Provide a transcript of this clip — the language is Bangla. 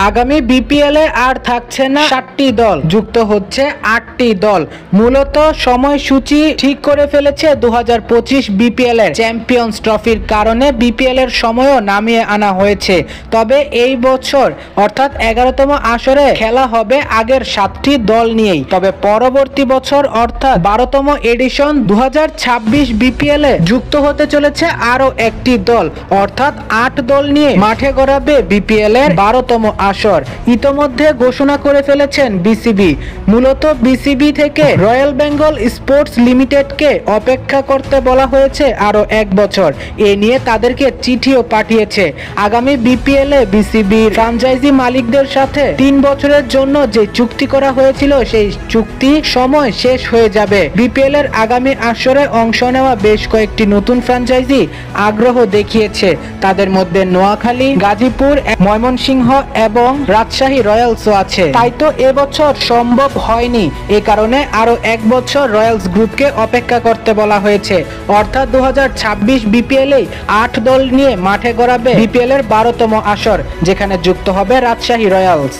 আগামী বিপিএল এ আর থাকছে না 7টি দল, যুক্ত হচ্ছে 8টি দল। মূলত সময়সূচি ঠিক করে ফেলেছে 2025 বিপিএল এর চ্যাম্পিয়ন্স ট্রফির কারণে বিপিএল এর সময়ও নামিয়ে আনা হয়েছে। তবে এই বছর অর্থাৎ 11তম আসরে খেলা হবে আগের 7টি দল নিয়েই। তবে পরবর্তী বছর অর্থাৎ 12তম এডিশন 2026 বিপিএল এ যুক্ত হতে চলেছে আরো একটি দল, অর্থাৎ 8 দল নিয়ে মাঠে গড়াবে বিপিএল এর 12তম আসর। ইতোমধ্যে ঘোষণা করে ফেলেছেন বিসিবি। মূলত বিসিবি থেকে রয়্যাল বেঙ্গল স্পোর্টস লিমিটেডকে অপেক্ষা করতে বলা হয়েছে আরো 1 বছর। এ নিয়ে তাদেরকে চিঠিও পাঠিয়েছে। আগামী বিপিএল এ বিসিবির ফ্র্যাঞ্চাইজি মালিকদের সাথে 3 বছরের জন্য যে চুক্তি করা হয়েছিল সেই চুক্তি সময় শেষ হয়ে যাবে। বিপিএল এর আগামী আসরে অংশ নেওয়া বেশ কয়েকটি নতুন ফ্র্যাঞ্চাইজি আগ্রহ দেখিয়েছে। তাদের মধ্যে নোয়াখালী, গাজীপুর, ময়মনসিংহ এবং রাজশাহী রয়্যালসও আছে। তাই তো এবছর সম্ভব হয়নি, এ কারণে আরো 1 বছর রয়্যালস গ্রুপকে অপেক্ষা করতে বলা হয়েছে। অর্থাৎ 2026 বিপিএল এ 8 দল নিয়ে মাঠে গড়াবে বিপিএল এর 12তম আসর, যেখানে যুক্ত হবে রাজশাহী রয়্যালস।